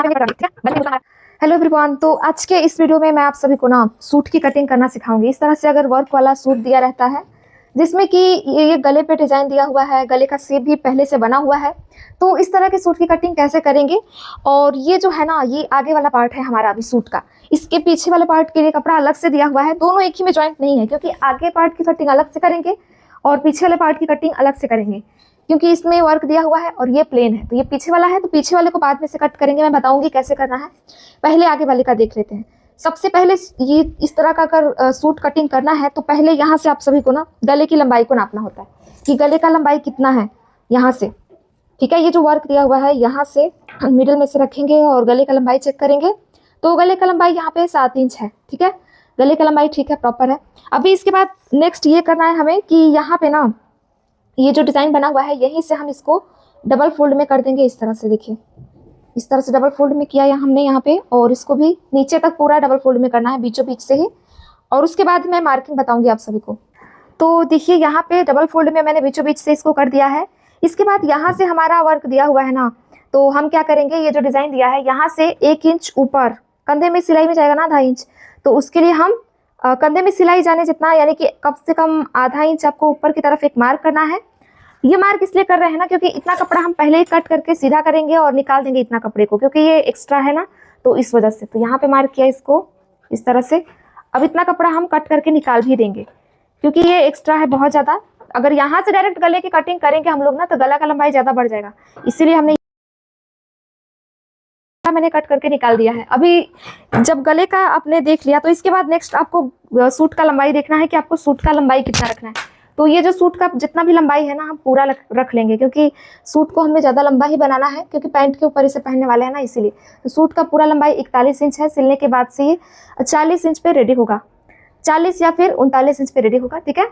Hello everyone, तो आज के इस वीडियो में मैं आप सभी को ना सूट की कटिंग करना सिखाऊंगी। इस तरह से अगर वर्क वाला सूट दिया रहता है जिसमें कि ये गले पे डिजाइन दिया हुआ है, गले का शेप भी पहले से बना हुआ है, तो इस तरह के सूट की कटिंग कैसे करेंगे। और ये जो है ना, ये आगे वाला पार्ट है हमारा अभी सूट का, इसके पीछे वाले पार्ट के लिए कपड़ा अलग से दिया हुआ है। दोनों एक ही में ज्वाइंट नहीं है, क्योंकि आगे पार्ट की कटिंग अलग से करेंगे और पीछे वाले पार्ट की कटिंग अलग से करेंगे, क्योंकि इसमें वर्क दिया हुआ है और ये प्लेन है। तो ये पीछे वाला है, तो पीछे वाले को बाद में से कट करेंगे, मैं बताऊंगी कैसे करना है। पहले आगे वाले का देख लेते हैं। सबसे पहले ये इस तरह का अगर सूट कटिंग करना है तो पहले यहाँ से आप सभी को ना गले की लंबाई को नापना होता है कि गले का लंबाई कितना है यहाँ से। ठीक है, ये जो वर्क दिया हुआ है यहाँ से मिडिल में से रखेंगे और गले का लंबाई चेक करेंगे। तो गले का लंबाई यहाँ पे 7 इंच है। ठीक है, गले का लंबाई ठीक है, प्रॉपर है। अभी इसके बाद नेक्स्ट ये करना है हमें कि यहाँ पे ना ये जो डिज़ाइन बना हुआ है यहीं से हम इसको डबल फोल्ड में कर देंगे। इस तरह से देखिए, इस तरह से डबल फोल्ड में किया हमने यहाँ पे, और इसको भी नीचे तक पूरा डबल फोल्ड में करना है, बीचों बीच से ही। और उसके बाद मैं मार्किंग बताऊंगी आप सभी को। तो देखिए यहाँ पे डबल फोल्ड में मैंने बीचों बीच से इसको कर दिया है। इसके बाद यहाँ से हमारा वर्क दिया हुआ है ना, तो हम क्या करेंगे, ये जो डिज़ाइन दिया है यहाँ से 1 इंच ऊपर कंधे में सिलाई में जाएगा ना, 1/2 इंच, तो उसके लिए हम कंधे में सिलाई जाने जितना, यानी कि कम से कम 1/2 इंच आपको ऊपर की तरफ एक मार्क करना है। ये मार्क इसलिए कर रहे हैं ना, क्योंकि इतना कपड़ा हम पहले ही कट करके सीधा करेंगे और निकाल देंगे इतना कपड़े को, क्योंकि ये एक्स्ट्रा है ना, तो इस वजह से। तो यहाँ पे मार्क किया इसको इस तरह से। अब इतना कपड़ा हम कट करके निकाल भी देंगे, क्योंकि ये एक्स्ट्रा है बहुत ज़्यादा। अगर यहाँ से डायरेक्ट गले की कटिंग करेंगे हम लोग ना, तो गला का लंबाई ज़्यादा बढ़ जाएगा, इसीलिए मैंने कट करके निकाल दिया है। अभी जब गले का आपने देख लिया, तो इसके बाद नेक्स्ट आपको सूट का लंबाई देखना है कि आपको सूट का लंबाई कितना रखना है। तो ये जो सूट का जितना भी लंबाई है ना, हम पूरा रख लेंगे, क्योंकि सूट को हमें ज़्यादा लंबा ही बनाना है, क्योंकि पैंट के ऊपर इसे पहनने वाले हैं ना, इसीलिए। तो सूट का पूरा लंबाई 41 इंच है। सिलने के बाद से ये 40 इंच पे रेडी होगा, 40 या फिर 39 इंच पे रेडी होगा। ठीक है,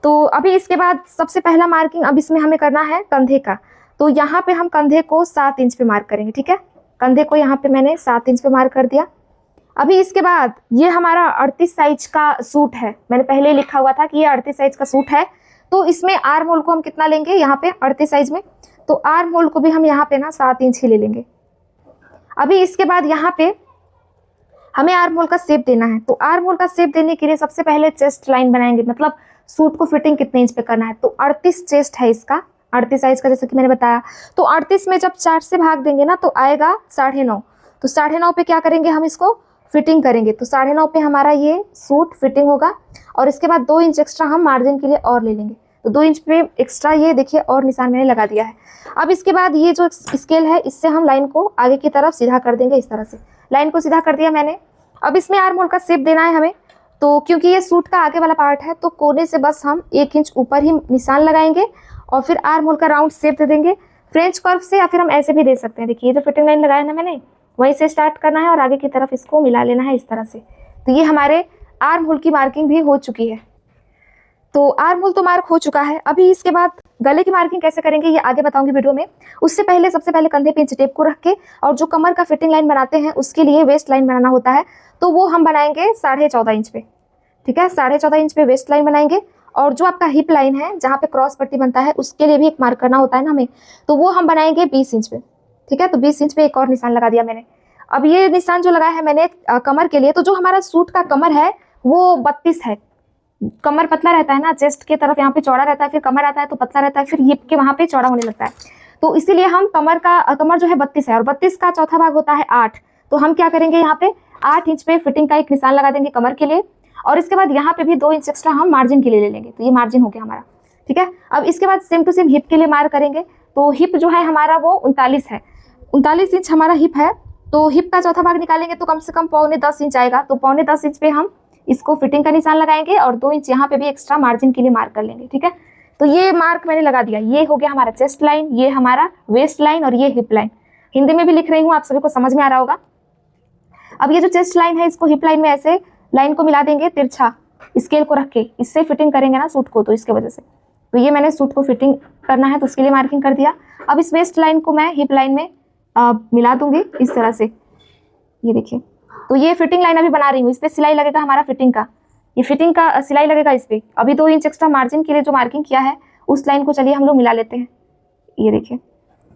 तो अभी इसके बाद सबसे पहला मार्किंग अब इसमें हमें करना है कंधे का। तो यहाँ पे हम कंधे को 7 इंच पे मार्क करेंगे। ठीक है, कंधे को यहाँ पे मैंने 7 इंच पे मार्क कर दिया। अभी इसके बाद ये हमारा 38 साइज का सूट है, मैंने पहले ही लिखा हुआ था कि ये 38 साइज का सूट है। तो इसमें आर्म होल को हम कितना लेंगे यहाँ पे 38 साइज में, तो आर्म होल को भी हम यहाँ पे ना 7 इंच ही ले लेंगे। अभी इसके बाद यहाँ पे हमें आर्म होल का शेप देना है। तो आर्म होल का शेप देने के लिए सबसे पहले चेस्ट लाइन बनाएंगे, मतलब सूट को फिटिंग कितने इंच पे करना है। तो 38 चेस्ट है इसका, 38 साइज का, जैसे कि मैंने बताया। तो 38 में जब 4 से भाग देंगे ना, तो आएगा 9.5। तो 9.5 पे क्या करेंगे, हम इसको फिटिंग करेंगे। तो 9.5 पे हमारा ये सूट फिटिंग होगा। और इसके बाद 2 इंच एक्स्ट्रा हम मार्जिन के लिए और ले लेंगे। तो 2 इंच पे एक्स्ट्रा ये देखिए और निशान मैंने लगा दिया है। अब इसके बाद ये जो स्केल है, इससे हम लाइन को आगे की तरफ सीधा कर देंगे। इस तरह से लाइन को सीधा कर दिया मैंने। अब इसमें आर्म होल का शेप देना है हमें। तो क्योंकि ये सूट का आगे वाला पार्ट है, तो कोने से बस हम 1 इंच ऊपर ही निशान लगाएंगे और फिर आर्म होल का राउंड शेप दे देंगे फ्रेंच कर्व से, या फिर हम ऐसे भी दे सकते हैं। देखिए, ये जो फिटिंग लाइन लगाया ना मैंने, वहीं से स्टार्ट करना है और आगे की तरफ इसको मिला लेना है इस तरह से। तो ये हमारे आर्म होल की मार्किंग भी हो चुकी है। तो आर्म होल तो मार्क हो चुका है। अभी इसके बाद गले की मार्किंग कैसे करेंगे ये आगे बताऊंगी वीडियो में। उससे पहले सबसे पहले कंधे पे इंच टेप को रख के, और जो कमर का फिटिंग लाइन बनाते हैं उसके लिए वेस्ट लाइन बनाना होता है, तो वो हम बनाएंगे 14.5 इंच पे। ठीक है, 14.5 इंच पे वेस्ट लाइन बनाएंगे। और जो आपका हिप लाइन है, जहाँ पे क्रॉस पट्टी बनता है, उसके लिए भी एक मार्क करना होता है ना हमें, तो वो हम बनाएंगे 20 इंच पे। ठीक है, तो 20 इंच पे एक और निशान लगा दिया मैंने। अब ये निशान जो लगाया है मैंने कमर के लिए, तो जो हमारा सूट का कमर है वो 32 है। कमर पतला रहता है ना, चेस्ट की तरफ यहाँ पे चौड़ा रहता है, फिर कमर आता है तो पतला रहता है, फिर हिप के वहाँ पे चौड़ा होने लगता है। तो इसीलिए हम कमर जो है 32 है, और 32 का चौथा भाग होता है 8। तो हम क्या करेंगे, यहाँ पे 8 इंच पे फिटिंग का एक निशान लगा देंगे कमर के लिए। और इसके बाद यहाँ पे भी 2 इंच एक्स्ट्रा हम मार्जिन के लिए ले लेंगे। तो ये मार्जिन हो गया हमारा। ठीक है, अब इसके बाद सेम टू सेम हिप के लिए मार्क करेंगे। तो हिप जो है हमारा वो 39 है, 39 इंच हमारा हिप है। तो हिप का चौथा भाग निकालेंगे तो कम से कम 9.25 इंच आएगा। तो 9.25 इंच पे हम इसको फिटिंग का निशान लगाएंगे और 2 इंच यहाँ पे भी एक्स्ट्रा मार्जिन के लिए मार्क कर लेंगे। ठीक है, तो ये मार्क मैंने लगा दिया। ये हो गया हमारा चेस्ट लाइन, ये हमारा वेस्ट लाइन, और ये हिप लाइन। हिंदी में भी लिख रही हूँ, आप सभी को समझ में आ रहा होगा। अब ये जो चेस्ट लाइन है, इसको हिप लाइन में ऐसे लाइन को मिला देंगे तिरछा स्केल को रख के, इससे फिटिंग करेंगे ना सूट को, तो इसके वजह से। तो ये मैंने सूट को फिटिंग करना है, तो उसके लिए मार्किंग कर दिया। अब इस वेस्ट लाइन को मैं हिप लाइन में मिला दूंगी इस तरह से। ये देखिए, तो ये फिटिंग लाइन अभी बना रही हूँ, इस पर सिलाई लगेगा हमारा फिटिंग का, ये फिटिंग का सिलाई लगेगा इस पर। अभी 2 इंच एक्स्ट्रा मार्जिन के लिए जो मार्किंग किया है, उस लाइन को चलिए हम लोग मिला लेते हैं। ये देखिए,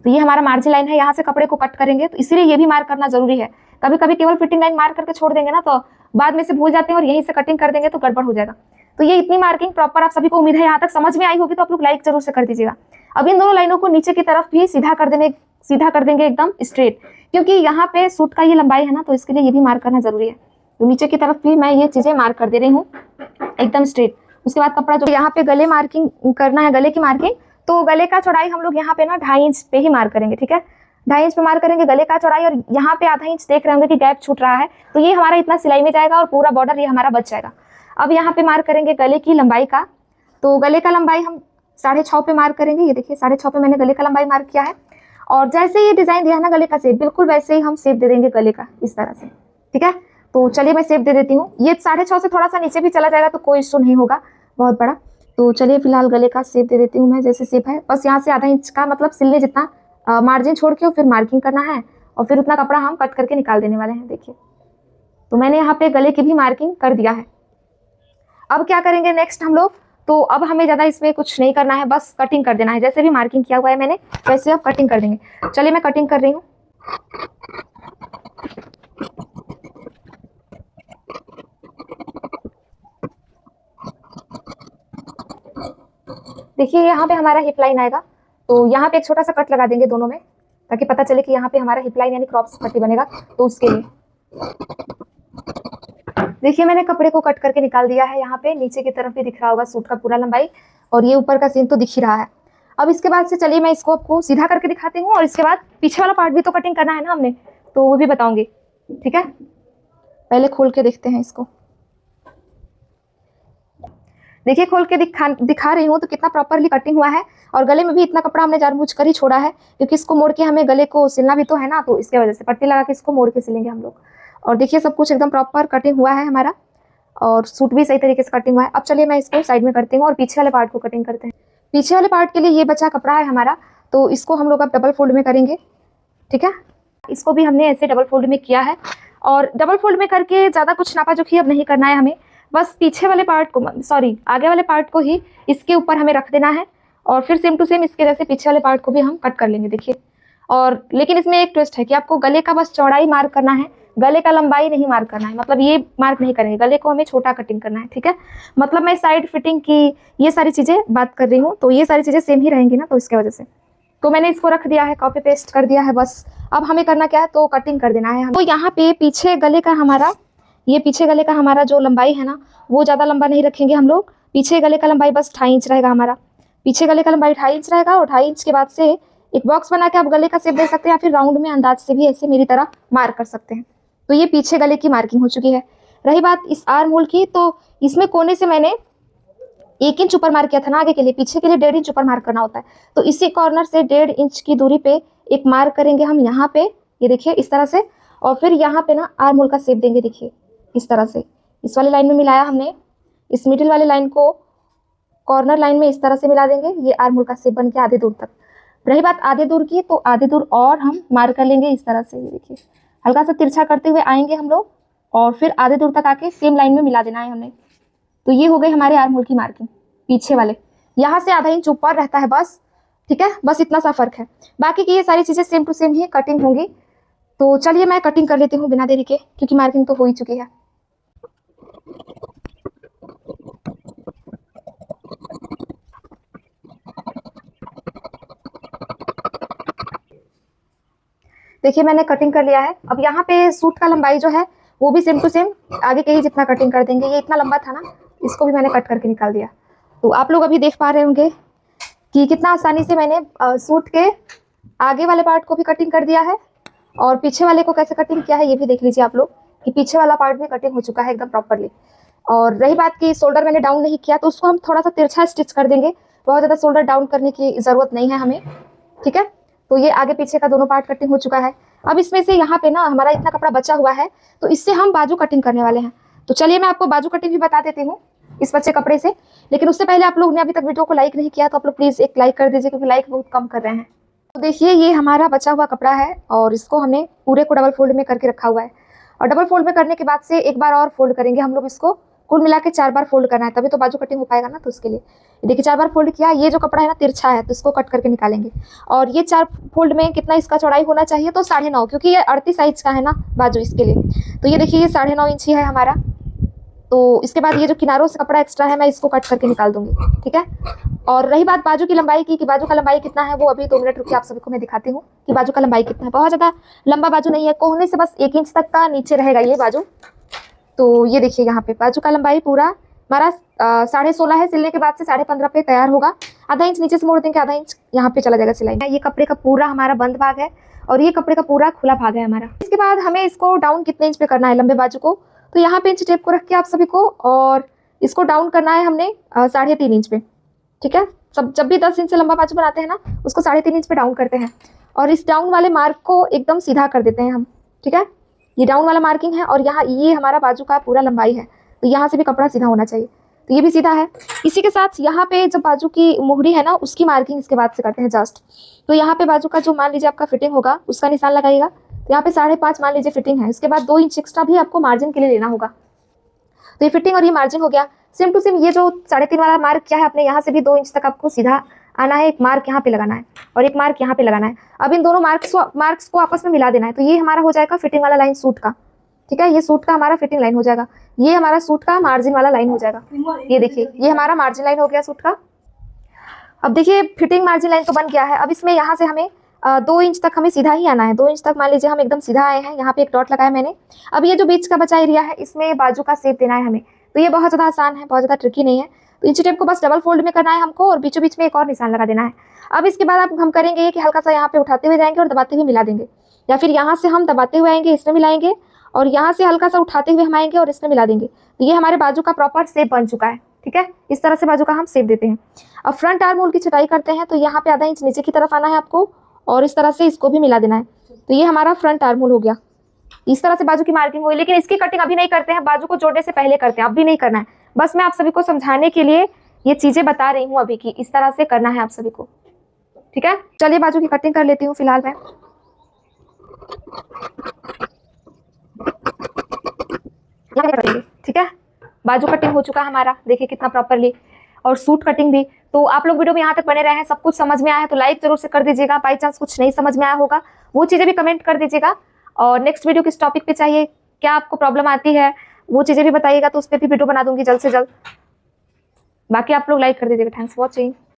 तो ये हमारा मार्जिन लाइन है, यहाँ से कपड़े को कट करेंगे, तो इसीलिए ये भी मार्क करना जरूरी है। कभी कभी केवल फिटिंग लाइन मार्क करके छोड़ देंगे ना तो बाद में से भूल जाते हैं और यहीं से कटिंग कर देंगे तो गड़बड़ हो जाएगा। तो ये इतनी मार्किंग प्रॉपर आप सभी को उम्मीद है यहाँ तक समझ में आई होगी, तो आप लोग लाइक जरूर से कर दीजिएगा। अब इन दोनों लाइनों को नीचे की तरफ भी सीधा कर देंगे एकदम स्ट्रेट, क्योंकि यहाँ पे सूट का ये लंबाई है ना, तो इसके लिए ये भी मार्क करना जरूरी है। तो नीचे की तरफ भी मैं ये चीजें मार्क कर दे रही हूँ एकदम स्ट्रेट। उसके बाद कपड़ा जो यहाँ पे गले मार्किंग करना है, गले की मार्किंग, तो गले का चौड़ाई हम लोग यहाँ पे ना 2.5 इंच पे ही मार्क करेंगे, ठीक है। 2.5 इंच पे मार्क करेंगे गले का चौड़ाई, और यहाँ पे आधा इंच देख रहे होंगे कि गैप छूट रहा है, तो ये हमारा इतना सिलाई में जाएगा और पूरा बॉर्डर ये हमारा बच जाएगा। अब यहाँ पे मार्क करेंगे गले की लंबाई का, तो गले का लंबाई हम 6.5 पे मार्क करेंगे। ये देखिए 6.5 पे मैंने गले का लंबाई मार्क किया है, और जैसे ये डिजाइन दिया है ना गले का शेप, बिल्कुल वैसे ही हम शेप दे देंगे गले का इस तरह से, ठीक है। तो चलिए मैं शेप दे देती हूँ। ये 6.5 से थोड़ा सा नीचे भी चला जाएगा तो कोई इशू नहीं होगा बहुत बड़ा। तो चलिए फिलहाल गले का शेप दे देती हूँ मैं, जैसे शेप है बस यहाँ से आधा इंच का मतलब सिलने जितना मार्जिन छोड़ के और फिर मार्किंग करना है, और फिर उतना कपड़ा हम कट करके निकाल देने वाले हैं। देखिए तो मैंने यहाँ पे गले की भी मार्किंग कर दिया है। अब क्या करेंगे नेक्स्ट हम लोग, तो अब हमें ज़्यादा इसमें कुछ नहीं करना है, बस कटिंग कर देना है। जैसे भी मार्किंग किया हुआ है मैंने वैसे अब कटिंग कर देंगे। चलिए मैं कटिंग कर रही हूँ। देखिए यहाँ पे हमारा हिप लाइन आएगा, तो यहाँ पे एक छोटा सा कट लगा देंगे दोनों में, ताकि पता चले कि यहाँ पे हमारा हिप लाइन यानी क्रॉप पट्टी बनेगा। तो उसके लिए देखिए मैंने कपड़े को कट करके निकाल दिया है। यहाँ पे नीचे की तरफ भी दिख रहा होगा सूट का पूरा लंबाई, और ये ऊपर का सीन तो दिख ही रहा है। अब इसके बाद से चलिए मैं इसको आपको सीधा करके दिखाती हूँ, और इसके बाद पीछे वाला पार्ट भी तो कटिंग करना है ना हमने, तो वो भी बताऊंगी, ठीक है। पहले खोल के देखते हैं इसको। देखिए खोल के दिखा रही हूँ तो कितना प्रॉपरली कटिंग हुआ है, और गले में भी इतना कपड़ा हमने जानबूझ कर ही छोड़ा है, क्योंकि इसको मोड़ के हमें गले को सिलना भी तो है ना, तो इसके वजह से पट्टी लगा के इसको मोड़ के सिलेंगे हम लोग। और देखिए सब कुछ एकदम प्रॉपर कटिंग हुआ है हमारा, और सूट भी सही तरीके से कटिंग हुआ है। अब चलिए मैं इसको साइड में करती हूँ और पीछे वाले पार्ट को कटिंग करते हैं। पीछे वाले पार्ट के लिए ये बचा कपड़ा है हमारा, तो इसको हम लोग अब डबल फोल्ड में करेंगे, ठीक है। इसको भी हमने ऐसे डबल फोल्ड में किया है, और डबल फोल्ड में करके ज़्यादा कुछ नापाजोखी अब नहीं करना है हमें, बस पीछे वाले पार्ट को आगे वाले पार्ट को ही इसके ऊपर हमें रख देना है, और फिर सेम टू सेम इसके जैसे पीछे वाले पार्ट को भी हम कट कर लेंगे। देखिए, और लेकिन इसमें एक ट्विस्ट है कि आपको गले का बस चौड़ाई मार्क करना है, गले का लंबाई नहीं मार्क करना है। मतलब ये मार्क नहीं करेंगे, गले को हमें छोटा कटिंग करना है, ठीक है। मतलब मैं साइड फिटिंग की ये सारी चीज़ें बात कर रही हूँ, तो ये सारी चीज़ें सेम ही रहेंगी ना, तो इसके वजह से तो मैंने इसको रख दिया है, कॉपी पेस्ट कर दिया है। बस अब हमें करना क्या है, तो कटिंग कर देना है। तो यहाँ पे पीछे गले का हमारा जो लंबाई है ना, वो ज़्यादा लंबा नहीं रखेंगे हम लोग। पीछे गले का लंबाई बस 2.5 इंच रहेगा हमारा। पीछे गले का लंबाई 2.5 इंच रहेगा, और 2.5 इंच के बाद से एक बॉक्स बना के आप गले का शेप दे सकते हैं, या फिर राउंड में अंदाज से भी ऐसे मेरी तरह मार्क कर सकते हैं। तो ये पीछे गले की मार्किंग हो चुकी है। रही बात इस आर्म होल की, तो इसमें कोने से मैंने 1 इंच ऊपर मार्क किया था ना आगे के लिए, पीछे के लिए 1.5 इंच ऊपर मार्क करना होता है। तो इसी कॉर्नर से 1.5 इंच की दूरी पे एक मार्क करेंगे हम यहाँ पे, ये देखिए इस तरह से, और फिर यहाँ पे ना आर्म होल का शेप देंगे। देखिए इस तरह से इस वाली लाइन में मिलाया हमने, इस मिडिल वाली लाइन को कॉर्नर लाइन में इस तरह से मिला देंगे, ये आर्म होल का शेप बन के आधे दूर तक। रही बात आधे दूर की, तो आधे दूर और हम मार्क कर लेंगे इस तरह से। ये देखिए हल्का सा तिरछा करते हुए आएंगे हम लोग, और फिर आधे दूर तक आके सेम लाइन में मिला देना है हमें। तो ये हो गई हमारे आर्म होल की मार्किंग। पीछे वाले यहाँ से आधा इंच ऊपर रहता है बस, ठीक है, बस इतना सा फर्क है। बाकी की ये सारी चीज़ें सेम टू सेम ही कटिंग होंगी। तो चलिए मैं कटिंग कर लेती हूँ बिना देरी के, क्योंकि मार्किंग तो हो ही चुकी है। देखिए मैंने कटिंग कर लिया है। अब यहाँ पे सूट का लंबाई जो है वो भी सेम टू सेम आगे के ही जितना कटिंग कर देंगे। ये इतना लंबा था ना, इसको भी मैंने कट करके निकाल दिया। तो आप लोग अभी देख पा रहे होंगे कि कितना आसानी से मैंने सूट के आगे वाले पार्ट को भी कटिंग कर दिया है, और पीछे वाले को कैसे कटिंग किया है ये भी देख लीजिए आप लोग, कि पीछे वाला पार्ट भी कटिंग हो चुका है एकदम प्रॉपरली। और रही बात की शोल्डर मैंने डाउन नहीं किया, तो उसको हम थोड़ा सा तिरछा स्टिच कर देंगे, बहुत ज़्यादा शोल्डर डाउन करने की ज़रूरत नहीं है हमें, ठीक है। तो ये आगे पीछे का दोनों पार्ट कटिंग हो चुका है। अब इसमें से यहाँ पे ना हमारा इतना कपड़ा बचा हुआ है, तो इससे हम बाजू कटिंग करने वाले हैं। तो चलिए मैं आपको बाजू कटिंग भी बता देती हूँ इस बच्चे कपड़े से। लेकिन उससे पहले आप लोग ने अभी तक वीडियो को लाइक नहीं किया, तो आप लोग प्लीज़ एक लाइक कर दीजिए, क्योंकि लाइक बहुत कम कर रहे हैं। तो देखिए ये हमारा बचा हुआ कपड़ा है, और इसको हमने पूरे को डबल फोल्ड में करके रखा हुआ है। और डबल फोल्ड में करने के बाद से एक बार और फोल्ड करेंगे हम लोग इसको, कुल मिला के 4 बार फोल्ड करना है, तभी तो बाजू कटिंग हो पाएगा ना। तो उसके लिए देखिए 4 बार फोल्ड किया। ये जो कपड़ा है ना तिरछा है, तो इसको कट करके निकालेंगे। और ये 4 फोल्ड में कितना इसका चौड़ाई होना चाहिए, तो 9.5, क्योंकि ये 38 साइज का है ना बाजू, इसके लिए। तो ये देखिए ये 9.5 इंच ही है हमारा। तो इसके बाद ये जो किनारों से कपड़ा एक्स्ट्रा है मैं इसको कट करके निकाल दूंगी, ठीक है। और रही बात बाजू की लंबाई की, कि बाजू का लंबाई कितना है, वो अभी 2 मिनट रुकिए, आप सभी को मैं दिखाती हूँ कि बाजू का लंबाई कितना है। बहुत ज़्यादा लंबा बाजू नहीं है, कोहने से बस 1 इंच तक का नीचे रहेगा ये बाजू। तो ये देखिए यहाँ पे बाजू का लंबाई पूरा हमारा 16.5 है। सिलने के बाद से 15.5 पे तैयार होगा। आधा इंच नीचे से मोड़ देंगे, आधा इंच यहाँ पे चला जाएगा सिलाई में। ये कपड़े का पूरा हमारा बंद भाग है और ये कपड़े का पूरा खुला भाग है हमारा। इसके बाद हमें इसको डाउन कितने इंच पे करना है लंबे बाजू को, तो यहाँ पे इंच टेप को रख के आप सभी को, और इसको डाउन करना है हमने 3.5 इंच पे, ठीक है। सब जब भी 10 इंच से लंबा बाजू बनाते हैं ना, उसको 3.5 इंच पे डाउन करते हैं। और इस डाउन वाले मार्क को एकदम सीधा कर देते हैं हम, ठीक है। ये डाउन वाला मार्किंग है और यहाँ ये हमारा बाजू का पूरा लंबाई है, तो यहाँ से भी कपड़ा सीधा होना चाहिए, तो ये भी सीधा है। इसी के साथ यहाँ पे जब बाजू की मुहरी है ना, उसकी मार्किंग इसके बाद से करते हैं जस्ट। तो यहाँ पे बाजू का जो मान लीजिए आपका फिटिंग होगा उसका निशान लगाइएगा। तो यहाँ पे 5.5 मान लीजिए फिटिंग है। इसके बाद 2 इंच एक्स्ट्रा भी आपको मार्जिन के लिए लेना होगा। तो ये फिटिंग और ये मार्जिन हो गया। सेम टू सेम ये जो 3.5 वाला मार्क क्या है, अपने यहाँ से भी 2 इंच तक आपको सीधा आना है। एक मार्क यहाँ पे लगाना है और एक मार्क यहाँ पे लगाना है। अब इन दोनों मार्क्स को आपस में मिला देना है। तो ये हमारा हो जाएगा फिटिंग वाला लाइन सूट का, ठीक है। ये सूट का हमारा फिटिंग लाइन हो जाएगा। ये हमारा सूट का मार्जिन वाला लाइन हो जाएगा। ये देखिए ये हमारा मार्जिन लाइन हो गया सूट का। अब देखिए फिटिंग मार्जिन लाइन तो बन गया है। अब इसमें यहाँ से हमें 2 इंच तक हमें सीधा ही आना है। 2 इंच तक मान लीजिए हम एकदम सीधा आए हैं। यहाँ पे एक डॉट लगाया मैंने। अब ये जो बीच का बचा एरिया है, इसमें बाजू का शेप देना है हमें। तो ये बहुत ज़्यादा आसान है, बहुत ज़्यादा ट्रिकी नहीं है। तो इंची टेप को बस डबल फोल्ड में करना है हमको और बीचों बीच में एक और निशान लगा देना है। अब इसके बाद अब हम करेंगे कि हल्का सा यहाँ पे उठाते हुए जाएंगे और दबाते हुए मिला देंगे, या फिर यहाँ से हम दबाते हुए आएंगे, इसमें मिलाएंगे, और यहाँ से हल्का सा उठाते हुए हम आएंगे और इसमें मिला देंगे। तो ये हमारे बाजू का प्रॉपर शेप बन चुका है, ठीक है। इस तरह से बाजू का हम शेप देते हैं। अब फ्रंट आर्म होल की छटाई करते हैं। तो यहाँ पे आधा इंच नीचे की तरफ आना है आपको और इस तरह से इसको भी मिला देना है। तो ये हमारा फ्रंट आर्म होल हो गया। इस तरह से बाजू की मार्किंग हुई, लेकिन इसकी कटिंग अभी नहीं करते हैं, बाजू को जोड़ने से पहले करते हैं। अब भी नहीं करना है, बस मैं आप सभी को समझाने के लिए ये चीजें बता रही हूँ अभी की इस तरह से करना है आप सभी को, ठीक है। चलिए बाजू की कटिंग कर लेती हूँ फिलहाल मैं। ठीक है, बाजू कटिंग हो चुका हमारा, देखिए कितना प्रॉपरली, और सूट कटिंग भी। तो आप लोग वीडियो में यहाँ तक बने रहे हैं, सब कुछ समझ में आया है तो लाइक जरूर से कर दीजिएगा। बाई चांस कुछ नहीं समझ में आया होगा वो चीजें भी कमेंट कर दीजिएगा। और नेक्स्ट वीडियो किस टॉपिक पे चाहिए, क्या आपको प्रॉब्लम आती है, वो चीजें भी बताइएगा, तो उस पर भी वीडियो बना दूंगी जल्द से जल्द। बाकी आप लोग लाइक कर दीजिएगा। Thanks for watching.